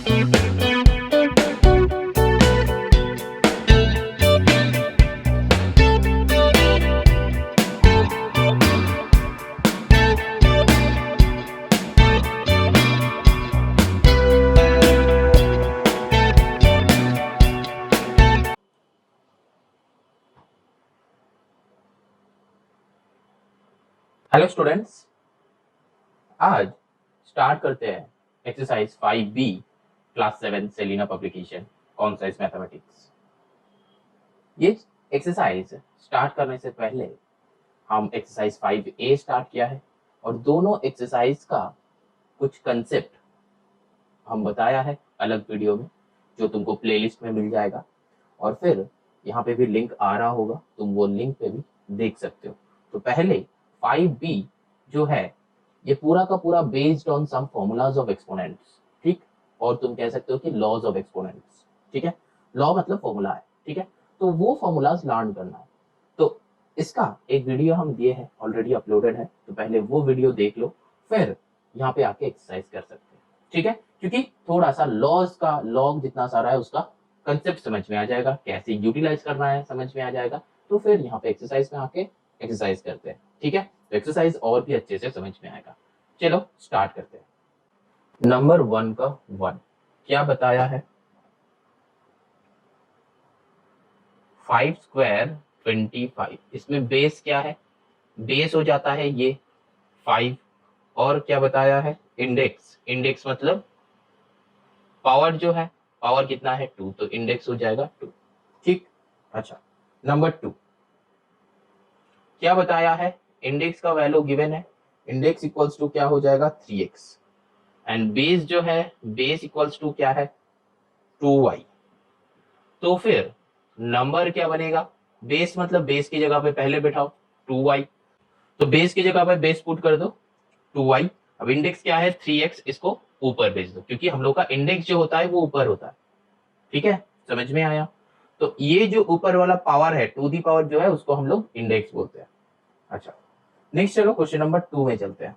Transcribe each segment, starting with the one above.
Hello students, आज start करते हैं exercise 5B class 7 Selina publication concise mathematics. ये एक्सरसाइज स्टार्ट करने से पहले हम एक्सरसाइज 5A स्टार्ट किया है और दोनों एक्सरसाइज का कुछ कंसेप्ट हम बताया है अलग वीडियो में, जो तुमको प्लेलिस्ट में मिल जाएगा और फिर यहाँ पे भी लिंक आ रहा होगा, तुम वो लिंक पे भी देख सकते हो। तो पहले 5B जो है ये पूरा का पूरा based on some formulas of exponents, ठीक, और तुम कह सकते हो कि लॉज ऑफ एक्सपोनेंट्स, ठीक है। लॉ मतलब फॉर्मूला है, ठीक है, तो वो फॉर्मूलाज लर्न करना है। तो इसका एक वीडियो हम दिए हैं, ऑलरेडी अपलोडेड है, तो पहले वो वीडियो देख लो, फिर यहाँ पे आके एक्सरसाइज कर सकते हैं, ठीक है, क्योंकि थोड़ा सा लॉज का लॉग जितना सारा है उसका कंसेप्ट समझ में आ जाएगा, कैसे यूटिलाइज करना है समझ में आ जाएगा, तो फिर यहाँ पे एक्सरसाइज में आके एक्सरसाइज करते हैं, ठीक है। तो एक्सरसाइज और भी अच्छे से समझ में आएगा। चलो स्टार्ट करते हैं। नंबर 1 का 1 क्या बताया है? 5 स्क्वायर 25। इसमें बेस क्या है? बेस हो जाता है ये 5। और क्या बताया है? इंडेक्स, इंडेक्स मतलब पावर जो है, पावर कितना है 2, तो इंडेक्स हो जाएगा 2, ठीक। अच्छा, नंबर 2 क्या बताया है? इंडेक्स का वैल्यू गिवन है, इंडेक्स इक्वल्स टू क्या हो जाएगा 3x एंड बेस जो है, बेस इक्वल्स टू क्या है 2y। तो फिर नंबर क्या बनेगा? बेस मतलब बेस की जगह पे पहले बैठाओ 2y, तो बेस की जगह पे बेस पुट कर दो 2y। अब इंडेक्स क्या है 3x, इसको ऊपर भेज दो क्योंकि हम लोग का इंडेक्स जो होता है वो ऊपर होता है, ठीक है, समझ में आया। तो ये जो ऊपर वाला पावर है 2 दी पावर जो है उसको हम लोग इंडेक्स बोलते हैं। अच्छा, नेक्स्ट चलो क्वेश्चन नंबर 2 में चलते हैं।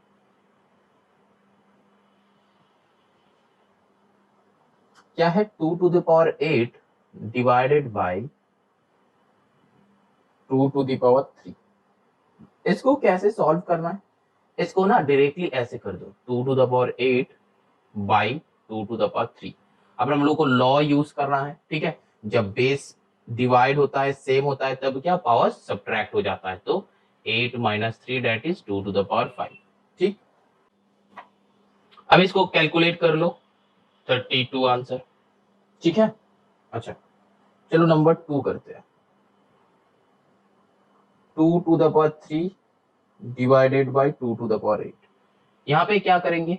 क्या है 2 to the power 8 divided by 2 to the power 3। इसको कैसे सॉल्व करना है? इसको ना डायरेक्टली ऐसे कर दो 2 to the power 8 by 2 to the power 3। अब हम लोग को लॉ यूज करना है, ठीक है, जब बेस डिवाइड होता है सेम होता है तब क्या पावर सब्ट्रैक्ट हो जाता है, तो 8 minus 3 that is 2 to the power 5, ठीक। अब इसको कैलकुलेट कर लो 32 आंसर, ठीक है। अच्छा, चलो नंबर 2 करते हैं। 2 to the power 3 divided by 2 to the power 8। यहाँ पे क्या करेंगे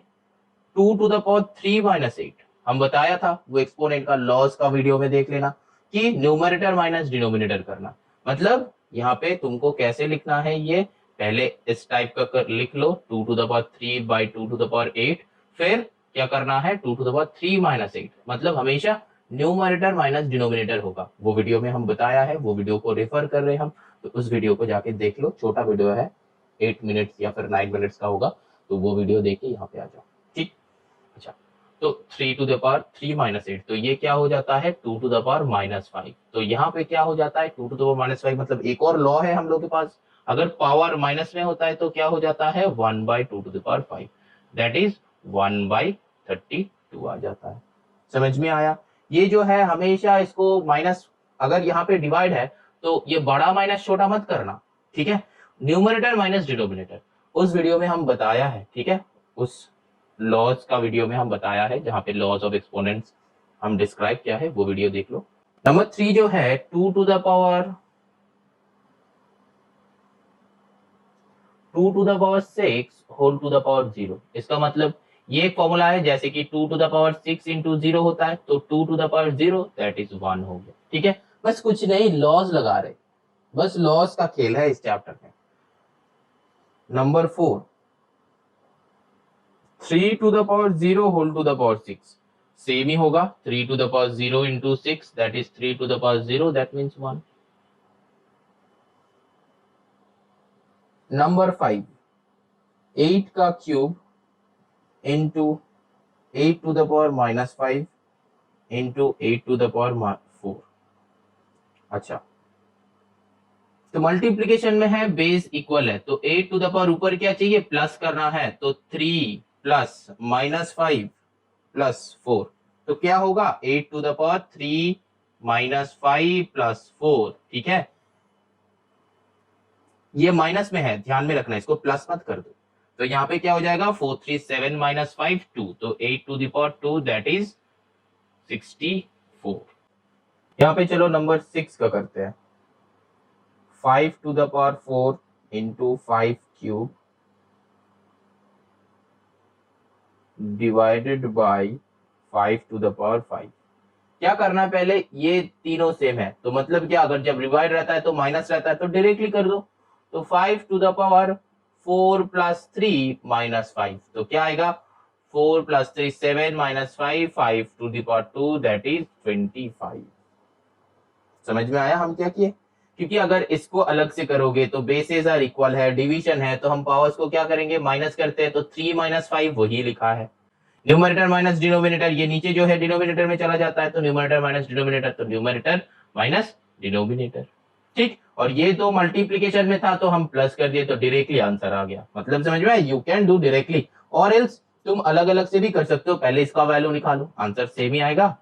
2 टू द पावर 3 माइनस 8, हम बताया था वो एक्सपोनेंट का लॉस का वीडियो में देख लेना कि न्यूमरेटर माइनस डिनोमिनेटर करना। मतलब यहाँ पे तुमको कैसे लिखना है, ये पहले इस टाइप का लिख लो 2 to the power 3 by 2 to the power 8, फिर क्या करना है 2 टू द पावर 3 माइनस 8, मतलब हमेशा न्यूमरेटर माइनस डिनोमिनेटर होगा। वो वीडियो में हम बताया है, वो वीडियो को रेफर कर रहे हैं हम, तो उस वीडियो को जाके देख लो, छोटा वीडियो है 8 मिनट्स या फिर 9 मिनट्स का होगा, तो वो वीडियो देख के यहाँ पे आ जाओ, ठीक। अच्छा, तो 3 टू द पावर 3 माइनस 8, तो ये क्या हो जाता है 2 टू द पावर माइनस 5। तो यहाँ पे क्या हो जाता है 2 टू द पावर माइनस 5, मतलब एक और लॉ है हम लोग के पास, अगर पावर माइनस में होता है तो क्या हो जाता है 1 by 2 to the power 5, that is 1 by 32 आ जाता है। समझ में आया? ये जो है हमेशा इसको माइनस, अगर यहाँ पे डिवाइड है तो ये बड़ा माइनस छोटा मत करना, ठीक है, न्यूमरेटर माइनस डिनोमिनेटर उस वीडियो में हम बताया है, ठीक है, उस लॉज का वीडियो में हम बताया है जहां पे लॉज ऑफ एक्सपोनेंट्स हम डिस्क्राइब किया है, वो वीडियो देख लो। नंबर 3 जो है 2 to the power 6 whole to the power 0। इसका मतलब ये एक फॉर्मूला है, जैसे कि 2 टू द पावर 6 इंटू 0 होता है, तो 2 to the power 0 that is 1 हो गया, ठीक है। बस कुछ नहीं, लॉज लगा रहे, बस लॉज का खेल है इस चैप्टर में। Number 4 3 to the power 0 whole to the power 6, same ही होगा 3 to the power 0 into 6 that is 3 to the power 0 that means 1। Number 5 8 का cube into 8 to the power minus 5 into 8 to the power 4। अच्छा, तो multiplication में है base equal है, तो 8 to the power ऊपर क्या चाहिए, प्लस करना है, तो 3 प्लस -5 प्लस 4, तो क्या होगा 8 टू द पावर 3 -5 प्लस 4। ठीक है, ये माइनस में है, ध्यान में रखना, इसको प्लस मत कर दो। तो यहाँ पे क्या हो जाएगा 4 3 7 -5 2, तो 8 to the power 2 that is 64। यहाँ पे चलो नंबर 6 का करते हैं। 5 to the power 4 into 5 cube divided by 5 to the power 5। क्या करना है, पहले ये तीनों सेम है, तो मतलब क्या, अगर जब डिवाइड रहता है तो माइनस रहता है, तो डायरेक्टली कर दो। तो 5 टू द पावर 4 प्लस 3 -5, तो क्या आएगा 4 plus 3 7 -5 5 to the power 2 that is 25। समझ में आया हम क्या किए? क्योंकि अगर इसको अलग से करोगे तो बेसेस आर इक्वल है, डिवीजन है, तो हम पावर्स को क्या करेंगे, माइनस करते हैं, तो 3 -5 वही लिखा है। न्यूमरेटर माइनस डिनोमिनेटर, ये नीचे जो है डिनोमिनेटर में चला जाता है, तो न्यूमरेटर माइनस डिनोमिनेटर, तो न्यूमरेटर माइनस डिनोमिनेटर। ठीक, और ये तो मल्टीप्लीकेशन में था तो हम प्लस कर दिए, तो डायरेक्टली आंसर आ गया। मतलब समझ में, यू कैन डू डायरेक्टली, और एल्स तुम अलग अलग से भी कर सकते हो। पहले इसका वैल्यू निकालो, आंसर सेम ही आएगा।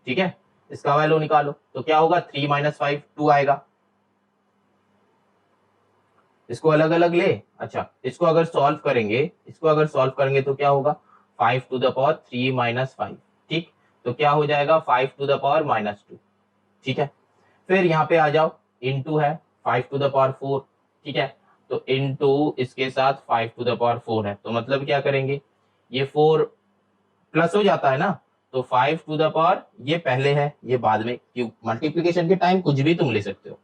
ठीक है, इसका वैल्यू निकालो, तो क्या होगा 3 -5 2 आएगा। इसको अलग अलग ले। अच्छा, इसको अगर सॉल्व करेंगे, तो क्या होगा 5 टू द पावर 3 -5। ठीक, तो क्या हो जाएगा 5 टू द पावर -2। ठीक है, फिर यहाँ पे आ जाओ, इनटू है 5 टू द पावर 4। ठीक है, तो इनटू इसके साथ 5 टू द पावर 4 है, तो मतलब क्या करेंगे, ये 4 प्लस हो जाता है ना, तो 5 टू द पावर, ये पहले है ये बाद में, क्यों मल्टीप्लीकेशन के टाइम कुछ भी तुम ले सकते हो।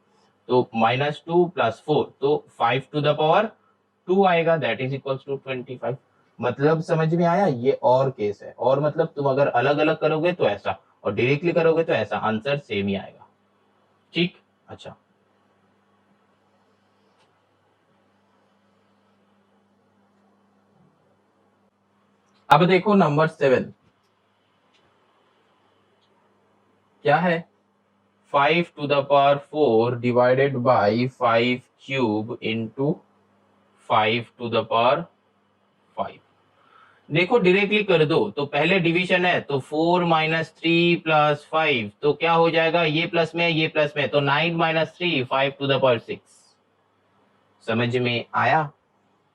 तो -2 प्लस 4, तो 5 टू द पावर 2 आएगा, दैट इज इक्वल टू 25। मतलब समझ में आया, ये और केस है, और मतलब तुम अगर अलग अलग करोगे तो ऐसा, और डायरेक्टली करोगे तो ऐसा, आंसर सेम ही आएगा। ठीक, अच्छा, अब देखो नंबर 7 क्या है, 5 to the power 4 divided by 5 cube into 5 to the power 5। देखो डायरेक्टली कर दो, तो पहले डिवीजन है, तो 4 -3 प्लस 5, तो क्या हो जाएगा, ये प्लस में ये प्लस में, तो 9 -3 5 टू द पावर 6। समझ में आया?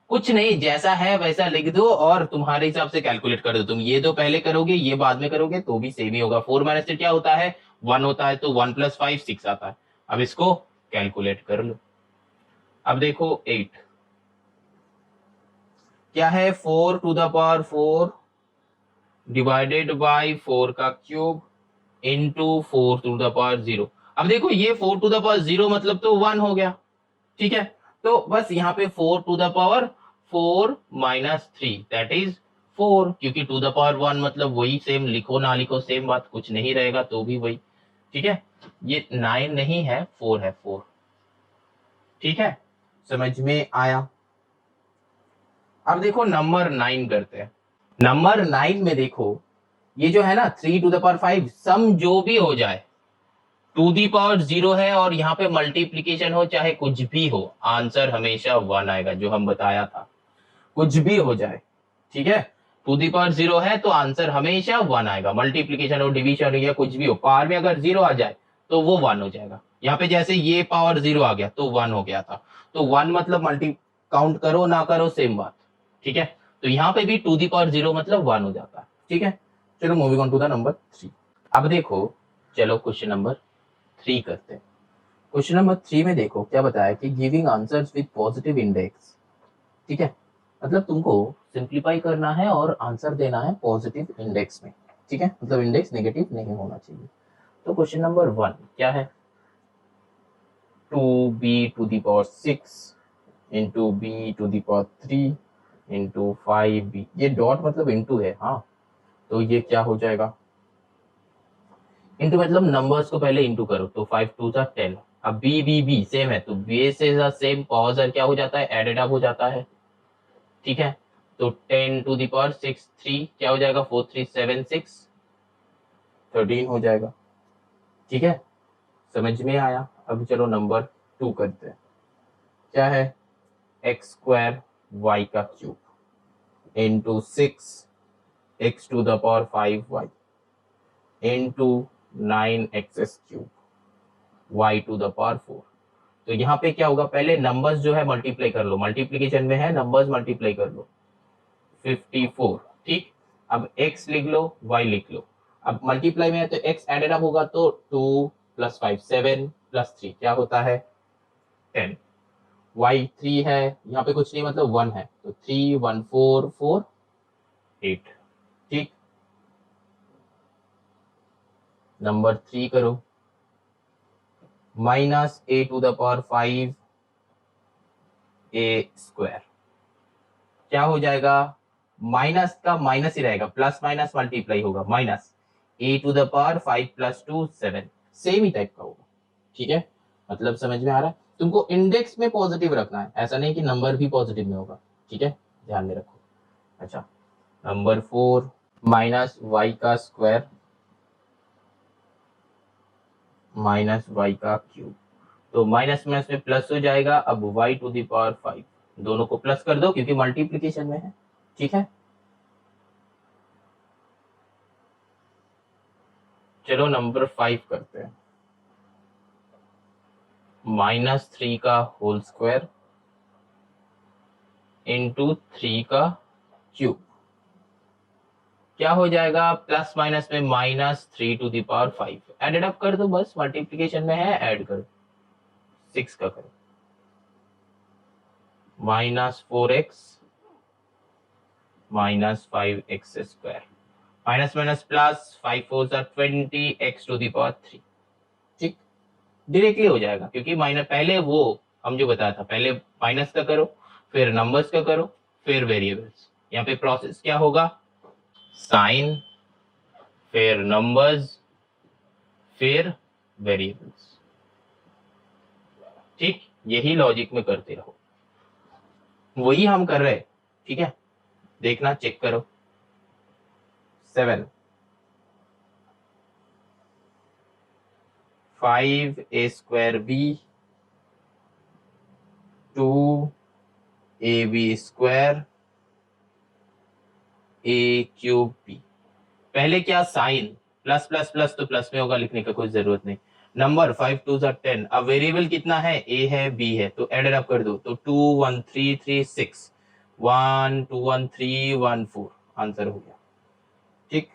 कुछ नहीं, जैसा है वैसा लिख दो और तुम्हारे हिसाब से कैलकुलेट कर दो। तुम ये दो पहले करोगे, ये बाद में करोगे, तो भी सेम ही होगा। 4 -3 क्या होता है, 1 होता है, तो 1 + 5 6 आता है। अब इसको कैलकुलेट कर लो। अब देखो 8 क्या है, 4 to the power 4 divided by 4 का cube into 4 to the power 0। अब देखो ये 4 टू द पावर 0 मतलब तो 1 हो गया। ठीक है, तो बस यहाँ पे 4 to the power 4 -3 that is 4, क्योंकि टू द पावर 1 मतलब वही, सेम लिखो ना लिखो सेम बात, कुछ नहीं रहेगा तो भी वही। ठीक है, ये 9 नहीं है, 4 है, 4। ठीक है, समझ में आया? अब देखो नंबर 9 करते हैं। नंबर 9 में देखो, ये जो है ना 3 टू द पावर 5, सम जो भी हो जाए टू दी पावर 0 है, और यहाँ पे मल्टीप्लीकेशन हो चाहे कुछ भी हो, आंसर हमेशा 1 आएगा, जो हम बताया था। कुछ भी हो जाए, ठीक है, टू दी पावर 0 है तो आंसर हमेशा 1 आएगा। मल्टीप्लीकेशन हो, डिवीजन हो, या कुछ भी हो, पावर में अगर 0 आ जाए तो वो 1 हो जाएगा। यहाँ पे जैसे ये पावर 0 आ गया तो 1 हो गया था, तो 1 मतलब मल्टी काउंट करो ना करो सेम बात। ठीक है, तो यहाँ पे भी टू दी पावर 0 मतलब 1 हो जाता है। ठीक है, चलो moving on to the number 3। अब देखो, चलो क्वेश्चन नंबर 3 करते हैं। क्वेश्चन नंबर 3 में देखो क्या बताया कि giving answers with positive index. ठीक है, मतलब तुमको सिंप्लीफाई करना है और आंसर देना है पॉजिटिव इंडेक्स में। ठीक है, मतलब इंडेक्स नेगेटिव नहीं होना चाहिए। तो क्वेश्चन नंबर 1 क्या है, 2b to the power 6 into b to the power 3 into 5b, ये डॉट मतलब इंटू है, हाँ, तो ये क्या हो जाएगा, इंटू मतलब नंबर्स को पहले इंटू करो, तो 5 2 10। अब बी बी बी सेम है, तो बेस से सेम, पावर क्या हो जाता है, एडेड अप हो जाता है। ठीक है, तो 10 टू द पावर 6 3 क्या हो जाएगा, 4 3 7 6 13 हो जाएगा। ठीक है, समझ में आया। अब चलो नंबर 2 करते हैं। क्या है, एक्स स्क्वायर वाई का cube into 6 x to the power 5 y into 9 x cube y to the power 4। तो यहाँ पे क्या होगा, पहले नंबर्स जो है मल्टीप्लाई कर लो, मल्टीप्लीकेशन में है, नंबर्स मल्टीप्लाई कर लो। 54, ठीक। अब x लिख लो, y लिख लो। अब मल्टीप्लाई में है तो x एडेड अप होगा तो 2 + 5 7 + 3 क्या होता है 10। y 3 है, यहाँ पे कुछ नहीं मतलब 1 है, तो 3 1 4 4 8। ठीक, नंबर 3 करो। Minus a to the power 5 a square क्या हो जाएगा, माइनस का माइनस ही रहेगा, प्लस माइनस मल्टीप्लाई होगा, minus a to the power 5 + 2 7, same ही टाइप का होगा। ठीक है, मतलब समझ में आ रहा है। तुमको इंडेक्स में पॉजिटिव रखना है, ऐसा नहीं कि नंबर भी पॉजिटिव में होगा। ठीक है, ध्यान में रखो। अच्छा, नंबर 4 माइनस वाई का स्क्वायर माइनस वाई का क्यूब, तो माइनस माइनस में प्लस हो जाएगा। अब y टू द पावर 5 दोनों को प्लस कर दो क्योंकि मल्टीप्लीकेशन में है। ठीक है, चलो नंबर 5 करते हैं। -3 का होल स्क्वायर इंटू 3 का क्यूब क्या हो जाएगा, प्लस माइनस में -3 to the power 5 added up कर दो, बस मल्टीप्लीकेशन में है, ऐड कर 6 का करो, -4x -5x square minus minus plus 5 4 20 x to the power 3। ठीक, डायरेक्टली हो जाएगा क्योंकि माइनस पहले वो हम जो बताया था, पहले माइनस का करो, फिर नंबर्स का करो, फिर वेरिएबल्स। यहाँ पे प्रोसेस क्या होगा, साइन, फिर नंबर्स, फिर वेरिएबल्स। ठीक, यही लॉजिक में करते रहो, वही हम कर रहे हैं। ठीक है, देखना, चेक करो। 7 5a square b 2ab square a cube b। पहले क्या, साइन, प्लस प्लस प्लस तो प्लस में होगा, लिखने का कोई जरूरत नहीं। नंबर 5 2 10। अब वेरिएबल कितना है, a है b है, तो एडेड अप कर दो, तो 2 1 3 3 6 1 2 1 3 1 4 आंसर हो गया। ठीक,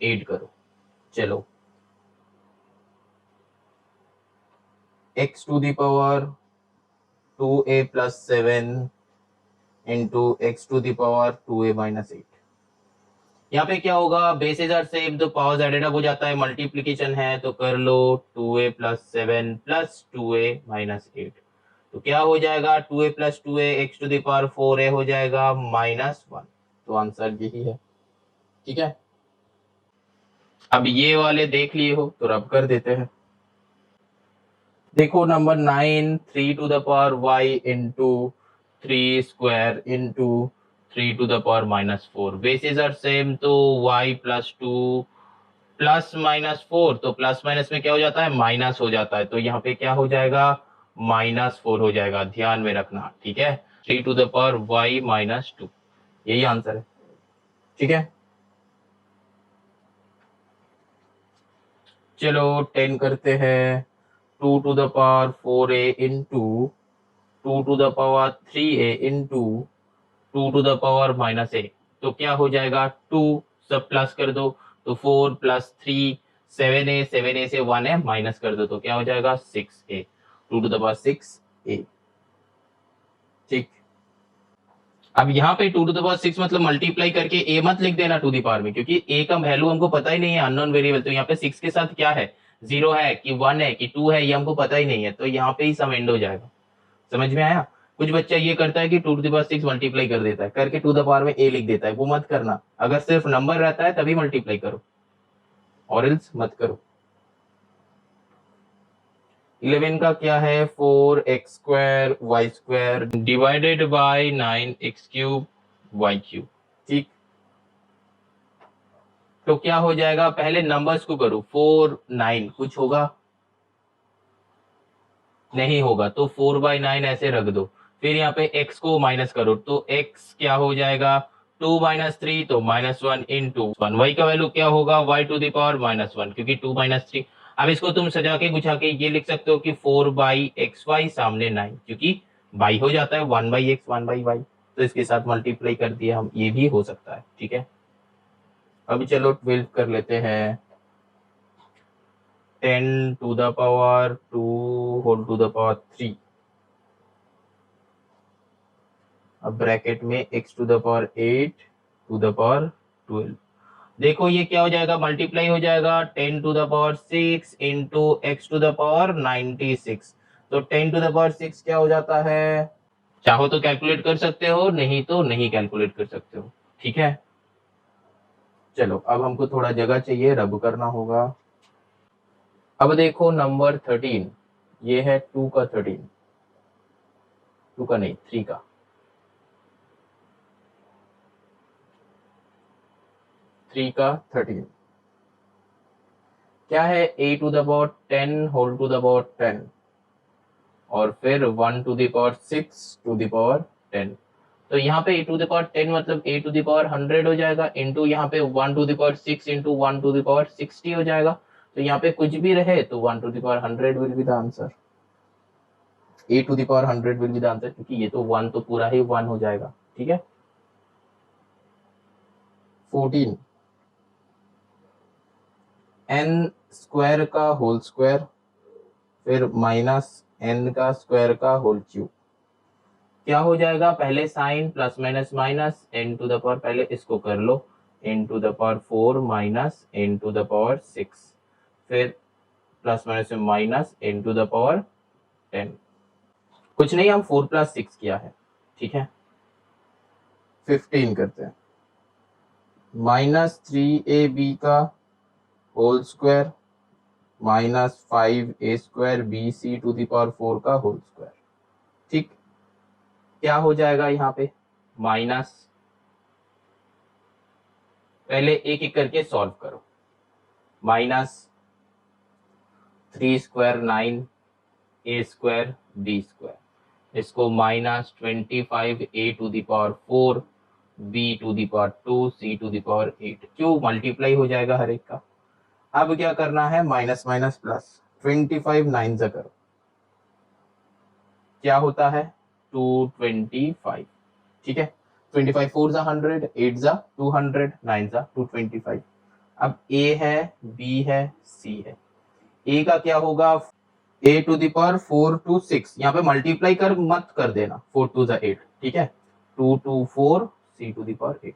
8 करो। चलो, x to the power 2a + 7 into x to the power 2a - 8। यहाँ पे क्या होगा, बेसिस आर सेम तो पावर्स एडेड अप हो जाता है, मल्टीप्लीकेशन है तो कर लो 2a + 7 + 2a - 8। तो क्या हो जाएगा, 2a + 2a x to the power 4a हो जाएगा -1। तो आंसर यही है। ठीक है, अब ये वाले देख लिए हो तो रब कर देते हैं। देखो number 9 3 to the power y into 3 square into 3 to the power -4। Bases are same तो y + 2 +-4, तो प्लस माइनस में क्या हो जाता है, माइनस हो जाता है, तो यहाँ पे क्या हो जाएगा, -4 हो जाएगा, ध्यान में रखना। ठीक है, 3 टू द पावर y -2, यही आंसर है। ठीक है, चलो 10 करते हैं। 2 to the power 4a into 2 to the power 3a into 2 to the power -a, तो क्या हो जाएगा, 2 सब प्लस कर दो, तो 4 + 3 7a से 1 है, माइनस कर दो, तो क्या हो जाएगा 6a 2 to the power 6a। ठीक, अब यहाँ पे 2 टू द पावर 6 मतलब मल्टीप्लाई करके a मत लिख देना टू द पावर में, क्योंकि a का वैल्यू हमको पता ही नहीं है, अननोन वेरिएबल। तो यहाँ पे 6 के साथ क्या है, 0 है कि 1 है कि 2 है, ये हमको पता ही नहीं है, तो यहाँ पे ही सम एंड हो जाएगा। समझ में आया। कुछ बच्चा ये करता है कि 2 टू द पावर 6 मल्टीप्लाई कर देता है, करके टू द पावर में a लिख देता है, वो मत करना। अगर सिर्फ नंबर रहता है तभी मल्टीप्लाई करो, और एल्स मत करो। 11 का क्या है, 4x² y² divided by 9x³ y³। ठीक, तो क्या हो जाएगा, पहले नंबर्स को करो, 4 9 कुछ होगा नहीं होगा, तो 4/9 ऐसे रख दो। फिर यहाँ पे x को माइनस करो, तो x क्या हो जाएगा, 2 - 3 तो -1 × 1। y का वैल्यू क्या होगा, y⁻⁻1, क्योंकि 2 - 3। अब इसको तुम सजा के गुछा के ये लिख सकते हो कि 4/xy सामने 9, क्योंकि y हो जाता है 1/x 1/y, तो इसके साथ मल्टीप्लाई कर दिया हम, ये भी हो सकता है। ठीक है, अब चलो 12 कर लेते हैं। 10⁻2⁻3, अब ब्रैकेट में x⁻8⁻12। देखो ये क्या हो जाएगा, मल्टीप्लाई हो जाएगा 10⁻6 × x⁻96। तो 10⁻6 क्या हो जाता है, चाहो तो कैलकुलेट कर सकते हो, नहीं तो नहीं कैलकुलेट कर सकते हो। ठीक है, चलो अब हमको थोड़ा जगह चाहिए, रब करना होगा। अब देखो नंबर 13, ये है 2 का 13, 2 का नहीं 3 का, 3 का 13 क्या है, a⁻10⁻10 और फिर 1⁻6⁻10। तो यहाँ पे a⁻10 मतलब a⁻100 हो जाएगा, इंटू यहाँ पे 1⁻6 × 1⁻60 हो जाएगा। तो यहाँ पे कुछ भी रहे तो 1⁻100 will be the answer, a⁻100 will be the answer, क्योंकि ये तो 1 तो पूरा ही 1 हो जाएगा। ठीक है, 14 n² का होल स्क्वायर फिर -n का स्क्वायर का होल क्यूब, क्या हो जाएगा, पहले sign plus minus minus n⁻, पहले इसको कर लो, n⁻4 माइनस n⁻6, फिर प्लस माइनस में माइनस n⁻10। कुछ नहीं, हम 4 + 6 किया है। ठीक है, 15 करते हैं, -3ab का होल स्क्वायर -5a² bc⁴ का होल स्क्वायर। ठीक, क्या हो जाएगा यहाँ पे, माइनस, पहले एक एक करके सॉल्व करो, -3² 9 a² b², इसको -25a⁴ b⁴ c⁴ क्यों मल्टीप्लाई हो जाएगा हर एक का। अब क्या करना है, माइनस माइनस प्लस, 25 9 से करो, क्या होता है 225। ठीक है, 25 4 100, 8 200, 9 225। अब a है, b है, c है, a का क्या होगा, a⁴ to 6, यहाँ पे मल्टीप्लाई कर मत कर देना, 4 2 8। ठीक है, 2 to 4 c⁴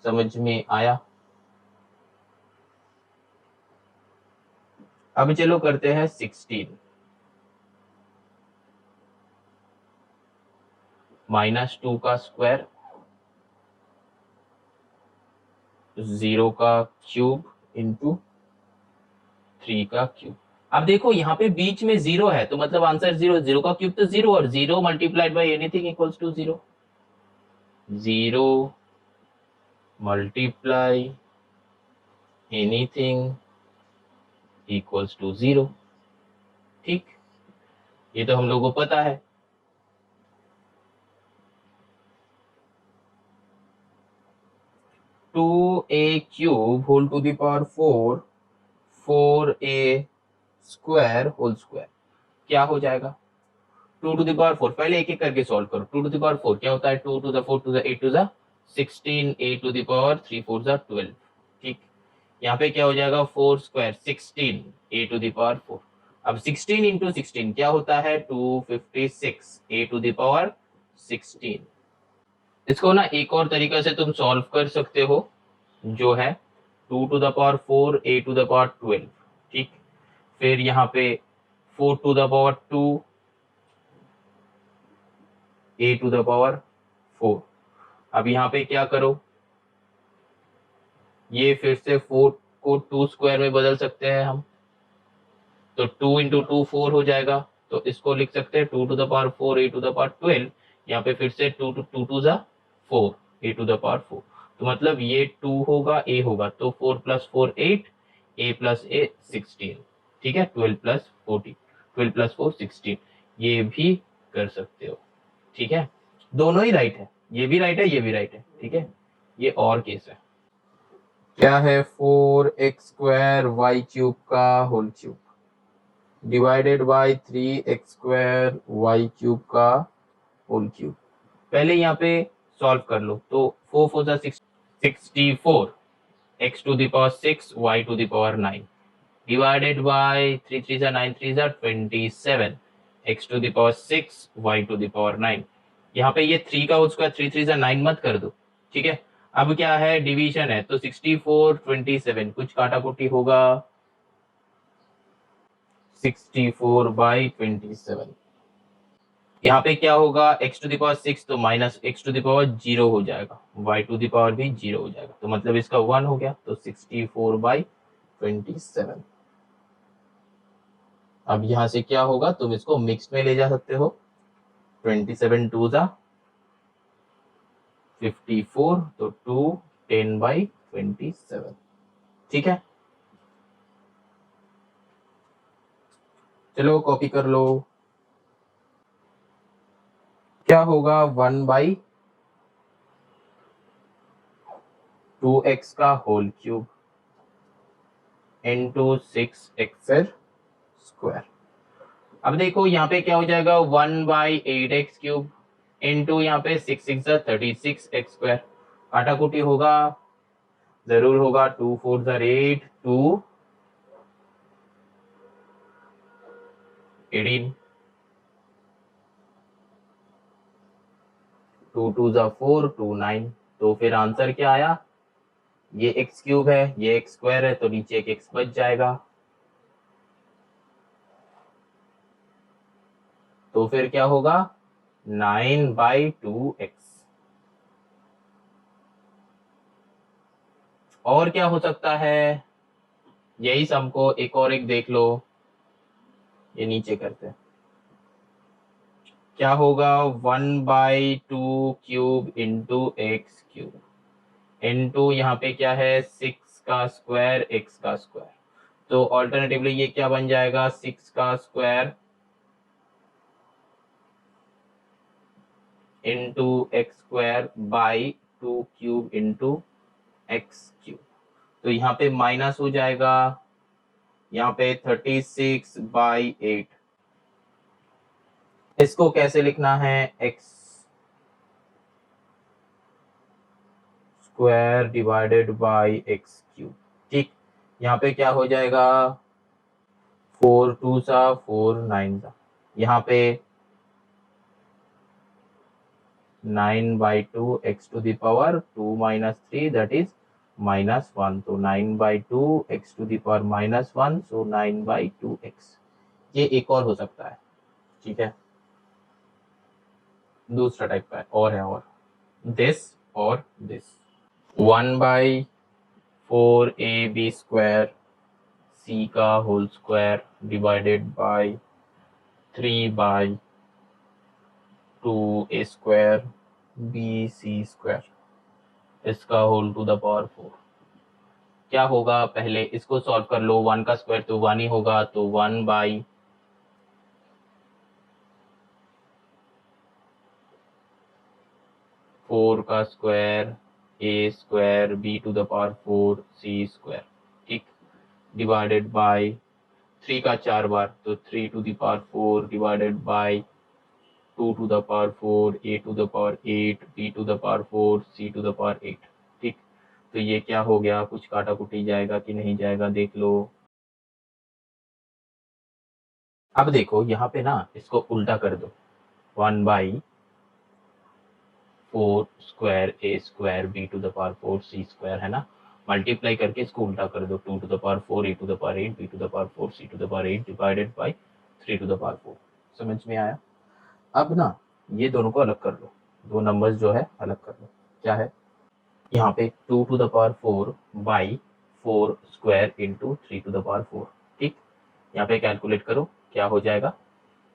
समझ में आया। अब चलो करते हैं 16, -2 का स्क्वायर 0 का क्यूब इंटू 3 का क्यूब। अब देखो यहाँ पे बीच में 0 है, तो मतलब आंसर 0, 0 का क्यूब तो 0, और 0 multiplied by anything equals to 0, 0 multiply anything equals to 0। ठीक, ये तो हम लोगों को पता है। Two a cube whole to the power 4 4a² whole square, क्या हो जाएगा, 2 to the power 4, पहले एक एक करके सॉल्व करो। 2 to the power 4 क्या होता है, 2 to the 4 to the 8 to the 16, a to the power 3 4 12। ठीक, यहाँ पे क्या हो जाएगा, 4² 16 a to the power 4। अब 16 into 16 क्या होता है, 256 a to the power 16। इसको ना एक और तरीका से तुम सॉल्व कर सकते हो, जो है 2 to the power 4 a to the power 12। ठीक, फिर यहाँ पे 4 to the power 2 a to the power 4। अब यहाँ पे क्या करो, ये फिर से 4 को 2 स्क्वायर में बदल सकते हैं हम, तो 2 into 2 4 हो जाएगा, तो इसको लिख सकते हैं 2 to the power 4 a to the power 12। यहाँ पे फिर से 2 to 2 4 a to the power 4, तो मतलब ये 2 होगा, ए होगा, तो 4 + 4 8, ए + ए 16, ठीक है, 12 + 14, 12 + 4 16, ये भी कर सकते हो, ठीक है। दोनों ही राइट है, ये भी राइट है, ये भी राइट है, ठीक है। ये और केस है, क्या है, 4x² y³ का whole cube divided by 3x² y³ का होल क्यूब। पहले यहाँ पे सॉल्व कर लो, तो 4 4 जा 64, x⁶ y⁹ डिवाइडेड बाय 3 3 जा 9 3 जा 27, x⁶ y⁹ यहाँ पे ये 3 का होल स्क्वायर 3 3 जा 9 मत कर दो, ठीक है। अब क्या है, डिवीजन है, तो 64 27 कुछ काटा कुटी होगा, 64/27। यहाँ पे क्या होगा, x⁶ तो -x⁴ हो जाएगा, y⁴ भी 0 हो जाएगा, तो मतलब इसका 1 हो गया, तो 64/27। अब यहाँ से क्या होगा, तुम इसको मिक्स में ले जा सकते हो, 27 2 जा 54, तो 2 10/27, ठीक है। चलो कॉपी कर लो, क्या होगा, 1/2x का होल क्यूब इंटू 6x²। अब देखो यहाँ पे क्या हो जाएगा, 1/8x³ इंटू यहाँ पे 6 6 36x²। काटा कुटी होगा, जरूर होगा, 2 4 8, 2 18, 2 2 4, 2 9। तो फिर आंसर क्या आया, ये x³ है, ये x² है, तो नीचे एक x बच जाएगा, तो फिर क्या होगा, 9/2x। और क्या हो सकता है, यही सम को एक और एक देख लो, ये नीचे करते हैं, क्या होगा, 1/2³ इंटू x³ इंटू यहाँ पे क्या है, 6 का स्क्वायर x का स्क्वायर। तो ऑल्टरनेटिवली ये क्या बन जाएगा, 6 का square into x² by 2³ into x³। तो यहाँ पे माइनस हो जाएगा, यहाँ पे 36/8। इसको कैसे लिखना है, x² डिवाइडेड बाई x³, ठीक। यहाँ पे क्या हो जाएगा, 4 2 सा 4 9 सा, यहाँ पे 9/2 x⁻2 - 3 दैट इज -1, तो 9/2 x⁻1, सो 9/2x। ये एक और हो सकता है, ठीक है, दूसरा टाइप का है, और है, और दिस और दिस, 1/4ab² c का whole square divided by 3/2a² bc², इसका होल टू द पावर 4। क्या होगा, पहले इसको सॉल्व कर लो, 1 का स्क्वायर तो 1 ही होगा, तो 1/4 का स्क्वायर a² b⁴ c², ठीक, डिवाइडेड बाय 3 का 4 बार, तो 3⁴ divided by 2⁴ a⁴ 8 b⁴ c⁴ ठीक। तो ये क्या हो गया, कुछ काटा कुटी जाएगा कि नहीं जाएगा, देख लो। अब देखो यहाँ पे ना, इसको उल्टा कर दो, 1/4 स्क्वायर a² b⁴ c² है ना, मल्टीप्लाई करके इसको उल्टा कर दो, 2⁴ a⁴ b⁴ c⁴ divided by 3⁴। समझ में आया। अब ना ये दोनों को अलग कर लो, दो नंबर्स जो है अलग कर लो, क्या है, यहाँ पे 2⁴/4 इंटू 3⁴, ठीक। यहाँ पे कैलकुलेट करो, क्या हो जाएगा,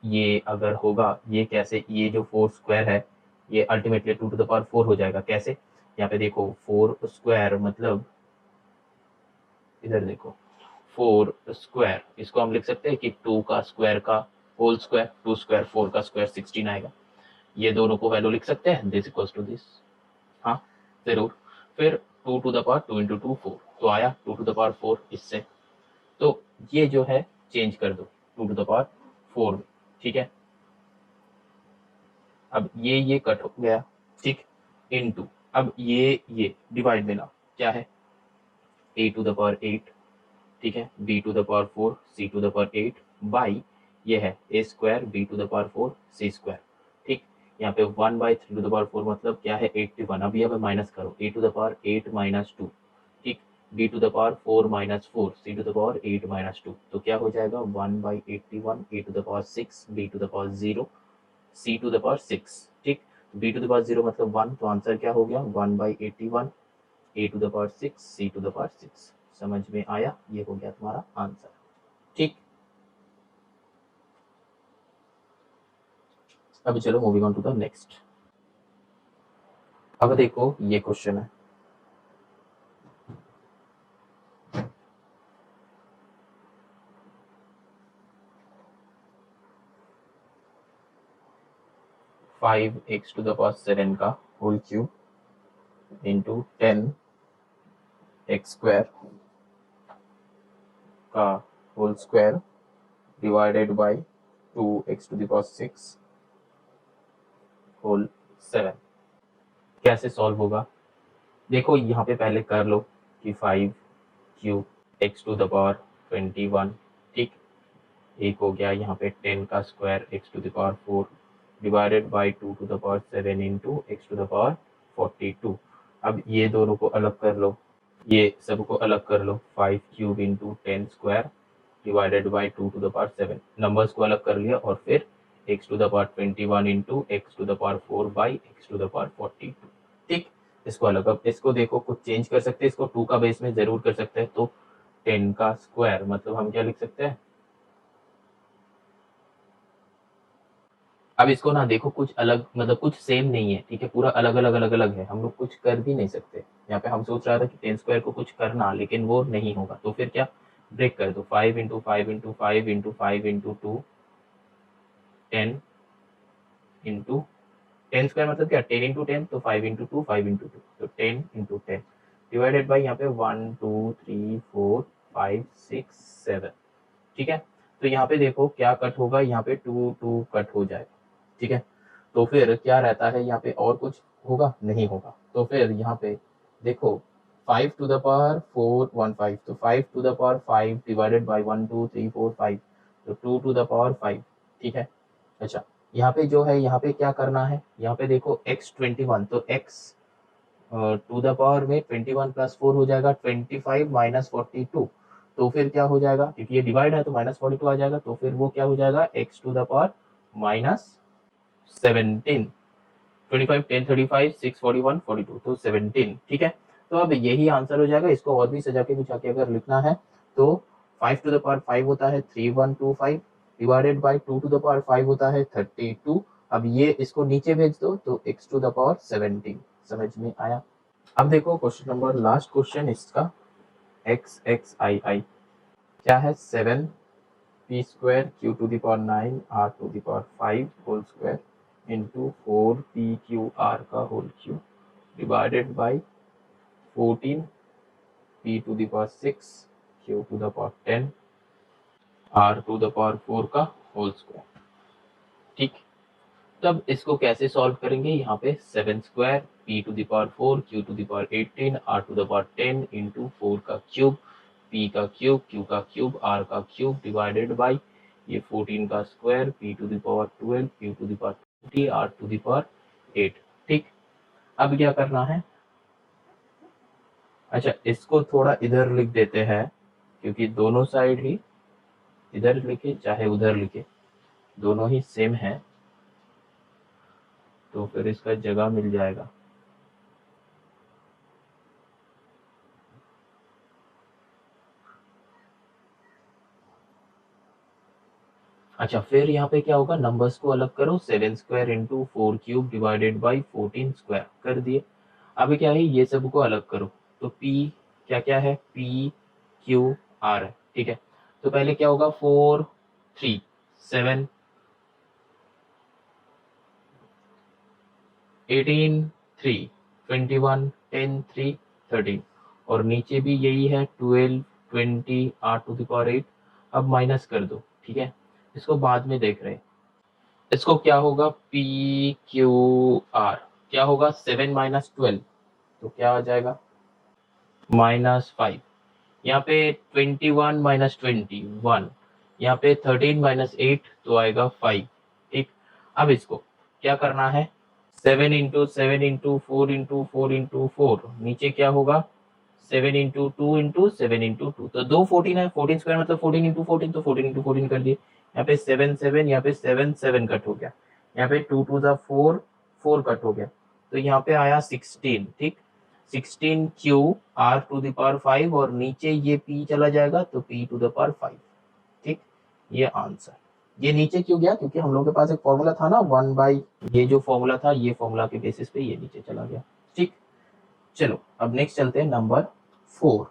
ये अगर होगा, ये कैसे, ये जो 4 स्क्वायर है, ये अल्टीमेटली 2⁴ हो जाएगा, कैसे, यहाँ पे देखो 4 स्क्वायर मतलब इधर देखो 4 स्क्वायर, इसको हम लिख सकते हैं कि 2 का स्क्वायर का होल स्क्वायर, 2 स्क्वायर 4 का स्क्वायर 16 आएगा। ये दोनों को वैल्यू लिख सकते हैं, दिस इक्वल्स टू दिस। हाँ जरूर। फिर 2 टू द पावर 2 इंटू 2 4, तो आया 2 टू द पावर 4 इससे, तो ये जो है चेंज कर दो 2 टू द पावर 4 में, ठीक है। अब ये कट हो गया, ठीक, इनटू, अब ये डिवाइड में ना क्या है, a टू द पावर 8, ठीक है, b to the power 4, c to the power 8 by ये है a square b to the power 4 c square, ठीक। यहाँ पे 1 बाई 3 टू द पावर 4 मतलब क्या है 81। अब ये माइनस करो, a to the power 8 minus 2, ठीक, b to the power 4 minus 4, c to the power 8 minus 2, तो क्या हो जाएगा 1 by 81, a to the power 6, b to the power 0, c to the power 6, ठीक। b टू द पावर 0 मतलब 1, तो answer क्या हो गया 1 by 81, a to the power 6, c to the power 6। समझ में आया, ये हो गया तुम्हारा आंसर, ठीक। अब चलो moving on to the next. अब देखो ये क्वेश्चन है, five x to the power 7 का whole cube into 10 x square का whole square divided by 2 x to the power 6 whole 7, कैसे सॉल्व होगा। देखो यहाँ पे पहले कर लो कि 5 cube x to the power 21, ठीक, एक हो गया यहाँ पे 10 का square x to the power 4 divided by 2 to the power 7 into x to the power 42। अब ये दोनों को अलग कर लो, ये सबको अलग कर लो, 5 cube into 10 square divided by 2 to the power 7, numbers को अलग कर लिया, और फिर x to the power 21 into x to the power 4 by x to the power 42, ठीक। इसको अलग, अब इसको देखो कुछ चेंज कर सकते हैं, इसको 2 का बेस में जरूर कर सकते हैं, तो 10 का स्क्वायर मतलब हम क्या लिख सकते हैं, अब इसको ना देखो कुछ अलग मतलब कुछ सेम नहीं है, ठीक है, पूरा अलग अलग अलग अलग है, हम लोग कुछ कर भी नहीं सकते। यहाँ पे हम सोच रहा था कि 10 स्क्वायर को कुछ करना, लेकिन वो नहीं होगा, तो फिर क्या ब्रेक कर दो, 5 into 5 into 5 into 5 into 2, 10 into 10 square मतलब क्या 10 इंटू 10, तो 5 इंटू 2 5 इंटू 2, तो 10 इंटू 10 डिवाइडेड बाई यहाँ पे 1 2 3 4 5 6 7, ठीक है। तो यहाँ पे देखो क्या कट होगा, यहाँ पे 2 2 कट हो जाएगा, ठीक है। तो फिर क्या रहता है यहाँ पे, और कुछ होगा नहीं होगा, तो फिर यहाँ पे देखो 5 टू द पावर 4 1 5, तो 5 to the power 5 divided by 1 2 3 4 5, तो 2 टू द पावर 5, ठीक है। अच्छा यहाँ पे जो है, यहाँ पे क्या करना है, यहाँ पे देखो x 21, तो x टू द पावर में 21 प्लस 4 हो जाएगा 25 माइनस 42, तो फिर क्या हो जाएगा, क्योंकि ये डिवाइड है तो माइनस 42 आ जाएगा, तो फिर वो क्या हो जाएगा x to the power minus 17, 25 10 35 6 41 42, तो 17, ठीक है। तो अब यही आंसर हो जाएगा, इसको और भी सजा के बुझा के अगर लिखना है तो 5 टू द पावर 5 होता है 3125 divided by 2 to the power 5 होता है 32, अब ये इसको नीचे भेज दो तो x टू द पावर 17। समझ में आया। अब देखो क्वेश्चन नंबर, लास्ट क्वेश्चन इसका, एक्स एक्स आई आई क्या है, 7 p square q to the power 9 r to the power 5 whole square into 4 p q r का whole cube divided by 14 p to the power 6 q to the power 10 r to the power 4 का whole square, ठीक। तब इसको कैसे solve करेंगे, यहाँ पे 7 square p to the power 4 q to the power 18 r to the power 10 into 4 का cube p का क्यूब क्यू का क्यूब आर का क्यूब डिवाइडेड बाई ये 14 का square p to the power 12 q to the power 20 r to the power 8, ठीक। अब क्या करना है, अच्छा इसको थोड़ा इधर लिख देते हैं, क्योंकि दोनों साइड ही इधर लिखे चाहे उधर लिखे दोनों ही सेम है, तो फिर इसका जगह मिल जाएगा। अच्छा फिर यहाँ पे क्या होगा, नंबर्स को अलग करो, 7 square into 4 cube divided by 14 square कर दिए। अभी क्या है, ये सब को अलग करो, तो P क्या क्या है, P Q R है, ठीक है। तो पहले क्या होगा, 4 3 7 18 3 21 10 3 13, और नीचे भी यही है 12 20 r⁸ 8। अब माइनस कर दो, ठीक है, इसको बाद में देख रहे हैं। इसको क्या होगा, P Q R क्या होगा, 7 माइनस 12, तो क्या आ जाएगा, -5। यहाँ पे 21 माइनस 21, यहाँ पे 13 माइनस 8, तो आएगा 5, ठीक। अब इसको क्या करना है, 7 इंटू 7 इंटू 4 इंटू 4 इंटू 4, नीचे क्या होगा, 7 इंटू 2 इंटू 7 इंटू 2, तो दो 14 है, 14 स्क्वायर मतलब 14 इंटू 14, तो 14 इंटू 14 कर दिए। यहाँ पे 7 7, यहाँ पे 7 7 कट हो गया, यहाँ पे 2 2 4 4 कट हो गया, तो यहाँ पे आया 16, ठीक। 16 क्यू r⁵ और नीचे ये p चला जाएगा, तो p⁵, ठीक। ये आंसर, ये नीचे क्यों गया, क्योंकि हम लोग के पास एक फॉर्मूला था ना 1/, ये जो फॉर्मूला था, ये फॉर्मूला के बेसिस पे ये नीचे चला गया, ठीक। चलो अब नेक्स्ट चलते हैं नंबर 4।